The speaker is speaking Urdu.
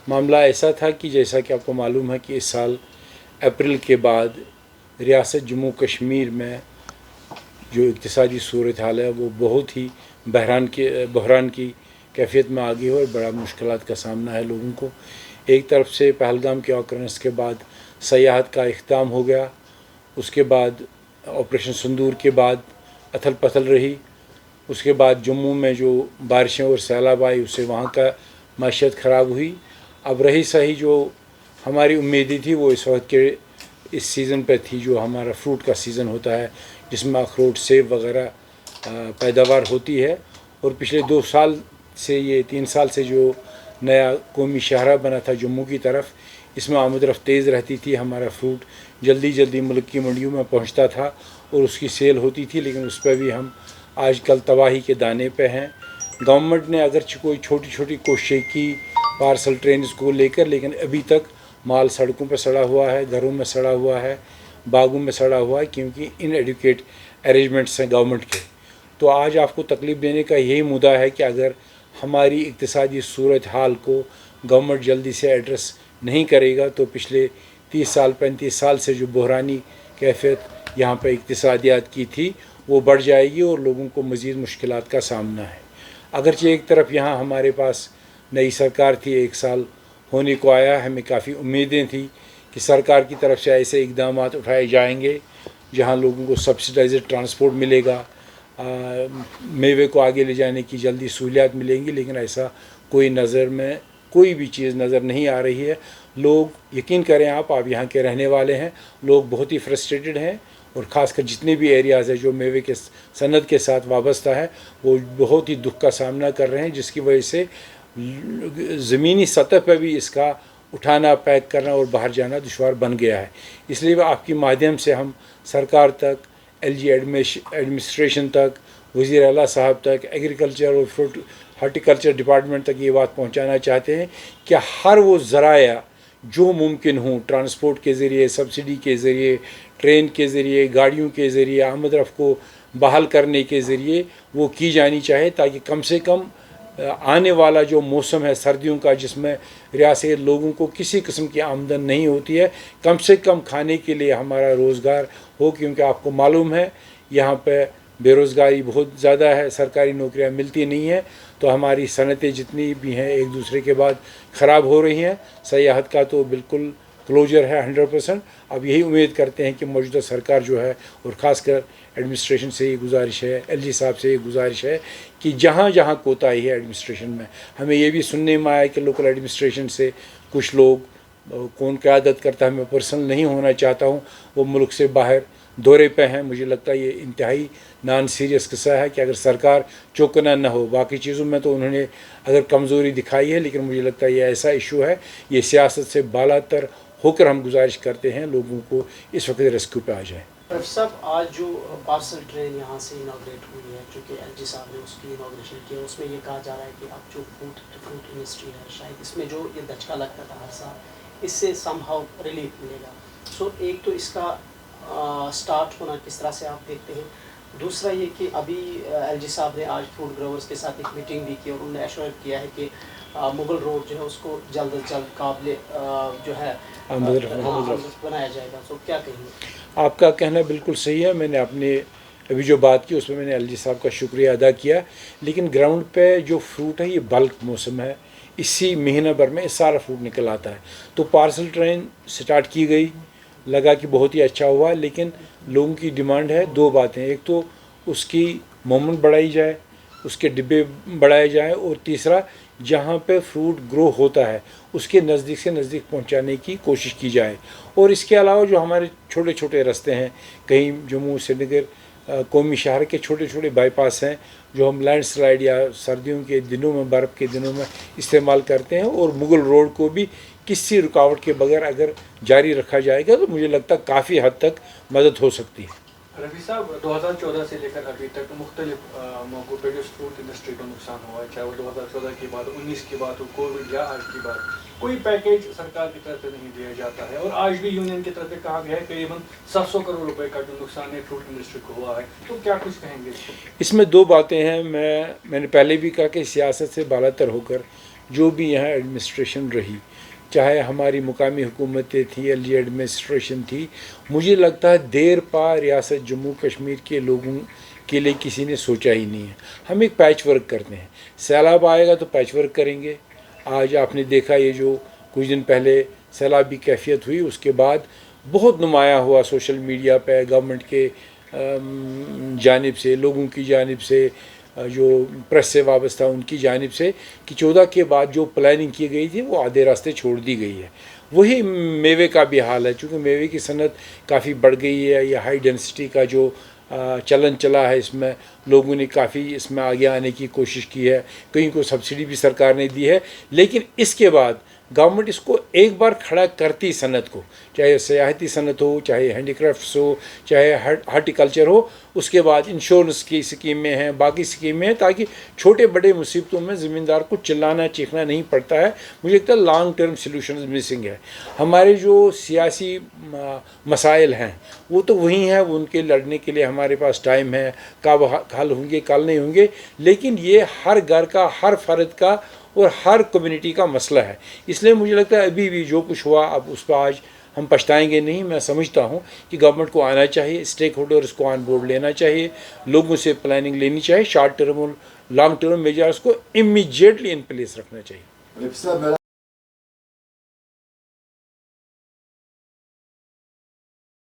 معاملہ ایسا تھا کہ جیسا کہ آپ کو معلوم ہے کہ اس سال اپریل کے بعد ریاست جموں کشمیر میں جو اقتصادی صورتحال ہے وہ بہت ہی بحران کی کیفیت میں آ گئی ہے اور بڑا مشکلات کا سامنا ہے لوگوں کو. ایک طرف سے پہلگام کے آکرنس کے بعد سیاحت کا اختتام ہو گیا، اس کے بعد آپریشن سندور کے بعد اتھل پتھل رہی، اس کے بعد جموں میں جو بارشیں اور سیلاب آئی اس سے وہاں کا معیشت خراب ہوئی. اب رہی صحیح جو ہماری امیدیں تھی وہ اس وقت کے اس سیزن پہ تھی جو ہمارا فروٹ کا سیزن ہوتا ہے جس میں اخروٹ سیب وغیرہ پیداوار ہوتی ہے. اور پچھلے 2 سال سے یہ 3 سال سے جو نیا قومی شاہراہ بنا تھا جموں کی طرف، اس میں آمد رفت تیز رہتی تھی، ہمارا فروٹ جلدی ملک کی منڈیوں میں پہنچتا تھا اور اس کی سیل ہوتی تھی، لیکن اس پہ بھی ہم آج کل تباہی کے دانے پہ ہیں. گورنمنٹ نے اگرچہ کوئی چھوٹی کوششیں کی پارسل ٹرینز کو لے کر، لیکن ابھی تک مال سڑکوں پہ سڑا ہوا ہے، گھروں میں سڑا ہوا ہے، باغوں میں سڑا ہوا ہے، کیونکہ ان ایڈوکیٹ ارینجمنٹس ہیں گورنمنٹ کے. تو آج آپ کو تکلیف دینے کا یہی مدعا ہے کہ اگر ہماری اقتصادی صورتحال کو گورنمنٹ جلدی سے ایڈریس نہیں کرے گا تو پچھلے 30 سال 35 سال سے جو بحرانی کیفیت یہاں پہ اقتصادیات کی تھی وہ بڑھ جائے گی اور لوگوں کو مزید مشکلات کا سامنا ہے. اگرچہ ایک طرف یہاں ہمارے پاس نئی سرکار تھی، 1 سال ہونے کو آیا، ہمیں کافی امیدیں تھیں کہ سرکار کی طرف سے ایسے اقدامات اٹھائے جائیں گے جہاں لوگوں کو سبسڈائزڈ ٹرانسپورٹ ملے گا، میوے کو آگے لے جانے کی جلدی سہولیات ملیں گی، لیکن ایسا کوئی بھی چیز نظر نہیں آ رہی ہے. لوگ یقین کریں آپ یہاں کے رہنے والے ہیں، لوگ بہت ہی فرسٹریٹڈ ہیں اور خاص کر جتنے بھی ایریاز ہیں جو میوے کے صنعت کے ساتھ وابستہ ہے وہ بہت ہی دکھ کا سامنا کر رہے ہیں، جس کی وجہ سے زمینی سطح پہ بھی اس کا اٹھانا، پیک کرنا اور باہر جانا دشوار بن گیا ہے. اس لیے آپ کی مادھیم سے ہم سرکار تک، LG ایڈمنسٹریشن تک، وزیر اعلیٰ صاحب تک، ایگریکلچر اور فروٹ ہارٹیکلچر ڈپارٹمنٹ تک یہ بات پہنچانا چاہتے ہیں کہ ہر وہ ذرائع جو ممکن ہوں، ٹرانسپورٹ کے ذریعے، سبسڈی کے ذریعے، ٹرین کے ذریعے، گاڑیوں کے ذریعے، آمد رفت کو بحال کرنے کے ذریعے وہ کی جانی چاہے، تاکہ کم سے کم آنے والا جو موسم ہے سردیوں کا جس میں ریاست لوگوں کو کسی قسم کی آمدن نہیں ہوتی ہے، کم سے کم کھانے کے لیے ہمارا روزگار ہو. کیونکہ آپ کو معلوم ہے یہاں پہ بے روزگاری بہت زیادہ ہے، سرکاری نوکریاں ملتی نہیں ہیں، تو ہماری صنعتیں جتنی بھی ہیں ایک دوسرے کے بعد خراب ہو رہی ہیں. سیاحت کا تو بالکل کلوجر ہے 100%. اب یہی امید کرتے ہیں کہ موجودہ سرکار جو ہے اور خاص کر ایڈمنسٹریشن سے یہ گزارش ہے، LG صاحب سے یہ گزارش ہے کہ جہاں جہاں کوتاہی ہے ایڈمنسٹریشن میں، ہمیں یہ بھی سننے میں آیا کہ لوکل ایڈمنسٹریشن سے کچھ لوگ، کون قیادت کرتا ہے میں پرسنل نہیں ہونا چاہتا ہوں، وہ ملک سے باہر دورے پہ ہیں. مجھے لگتا ہے یہ انتہائی نان سیریس قصہ ہے کہ اگر سرکار چوکنا نہ ہو. باقی چیزوں میں تو انہوں نے اگر کمزوری دکھائی ہے، لیکن مجھے لگتا ہے یہ ایسا ایشو ہے، یہ سیاست سے بالا تر ہو کر ہم گزارش کرتے ہیں لوگوں کو اس وقت ریسکیو پہ آ جائیں. ڈاکٹر صاحب، آج جو پارسل ٹرین یہاں سے انوگریٹ ہوئی ہے، جو کہ LG صاحب نے اس کی انوگریشن کیا، اس میں یہ کہا جا رہا ہے کہ اب جو فروٹ انڈسٹری ہے شاید اس میں جو یہ دھچکا لگتا تھا ہر سال، اس سے سم ہاؤ ریلیف ملے گا. سو ایک تو اس کا سٹارٹ ہونا کس طرح سے آپ دیکھتے ہیں؟ دوسرا یہ کہ ابھی LG صاحب نے آج فروٹ گروورز کے ساتھ ایک میٹنگ بھی کی اور انہوں نے ایشور کیا ہے کہ مغل روڈ جو ہے اس کو جلد از جلد قابل جو ہے بنایا جائے گا. تو کیا کہیں گے؟ آپ کا کہنا بالکل صحیح ہے. میں نے اپنے ابھی جو بات کی اس میں نے LG صاحب کا شکریہ ادا کیا، لیکن گراؤنڈ پہ جو فروٹ ہے یہ بلک موسم ہے، اسی مہینہ بھر میں سارا فروٹ نکل آتا ہے. تو پارسل ٹرین سٹارٹ کی گئی، لگا کہ بہت ہی اچھا ہوا، لیکن لوگوں کی ڈیمانڈ ہے 2 باتیں. ایک تو اس کی مومنٹ بڑھائی جائے، اس کے ڈبے بڑھائے جائیں، اور تیسرا جہاں پہ فروٹ گرو ہوتا ہے اس کے نزدیک سے نزدیک پہنچانے کی کوشش کی جائے. اور اس کے علاوہ جو ہمارے چھوٹے چھوٹے رستے ہیں، کہیں جموں سری نگر قومی شہر کے چھوٹے چھوٹے بائی پاس ہیں جو ہم لینڈ سلائڈ یا سردیوں کے دنوں میں، برف کے دنوں میں استعمال کرتے ہیں، اور مغل روڈ کو بھی کسی رکاوٹ کے بغیر اگر جاری رکھا جائے گا تو مجھے لگتا ہے کافی حد تک مدد ہو سکتی ہے. رفیع صاحب، 2014 سے لے کر ابھی تک مختلف موقعوں پہ جو فروٹ انڈسٹری کو نقصان ہوا ہے، چاہے وہ 2014 کی بات ہو، 19 کی بات ہو، کووڈ یا آج کی بات، کوئی پیکیج سرکار کی طرف سے نہیں دیا جاتا ہے. اور آج بھی یونین کی طرف سے کہا گیا ہے قریباً 700 کروڑ روپے کا جو نقصان ہے فروٹ انڈسٹری کو ہوا ہے. تو کیا کچھ کہیں گے اس میں 2 باتیں ہیں. میں نے پہلے بھی کہا کہ سیاست سے بالا تر ہو کر جو بھی یہاں ایڈمنسٹریشن رہی، چاہے ہماری مقامی حکومتیں تھیں ایل جی ایڈمنسٹریشن تھی، مجھے لگتا ہے دیر پا ریاست جموں کشمیر کے لوگوں کے لیے کسی نے سوچا ہی نہیں ہے۔ ہم ایک پیچ ورک کرتے ہیں، سیلاب آئے گا تو پیچ ورک کریں گے۔ آج آپ نے دیکھا یہ جو کچھ دن پہلے سیلابی کیفیت ہوئی، اس کے بعد بہت نمایاں ہوا سوشل میڈیا پہ گورنمنٹ کے جانب سے، لوگوں کی جانب سے، جو پریس سے وابستہ ان کی جانب سے، کہ 14 کے بعد جو پلاننگ کی گئی تھی وہ آدھے راستے چھوڑ دی گئی ہے۔ وہی میوے کا بھی حال ہے، چونکہ میوے کی صنعت کافی بڑھ گئی ہے، یہ ہائی ڈینسٹی کا جو چلن چلا ہے، اس میں لوگوں نے کافی اس میں آگے آنے کی کوشش کی ہے، کہیں کو سبسڈی بھی سرکار نے دی ہے، لیکن اس کے بعد گورنمنٹ اس کو ایک بار کھڑا کرتی صنعت کو، چاہے سیاحتی صنعت ہو، چاہے ہینڈی کرافٹس ہو، چاہے ہارٹیکلچر ہو، اس کے بعد انشورنس کی اسکیمیں ہیں، باقی اسکیمیں ہیں، تاکہ چھوٹے بڑے مصیبتوں میں زمیندار کو چلانا چیخنا نہیں پڑتا ہے۔ مجھے لگتا ہے لانگ ٹرم سلوشنز مسنگ ہے۔ ہمارے جو سیاسی مسائل ہیں وہ تو وہی ہیں، ان کے لڑنے کے لیے ہمارے پاس ٹائم ہے، کب حل ہوں گے کل نہیں ہوں گے، لیکن یہ ہر گھر کا، ہر فرد کا اور ہر کمیونٹی کا مسئلہ ہے۔ اس لیے مجھے لگتا ہے ابھی بھی جو کچھ ہوا اب اس پہ آج ہم پچھتائیں گے نہیں۔ میں سمجھتا ہوں کہ گورنمنٹ کو آنا چاہیے، اسٹیک ہولڈرز کو آن بورڈ لینا چاہیے، لوگوں سے پلاننگ لینی چاہیے، شارٹ ٹرم اور لانگ ٹرم میجرز کو امیجیٹلی ان پلیس رکھنا چاہیے۔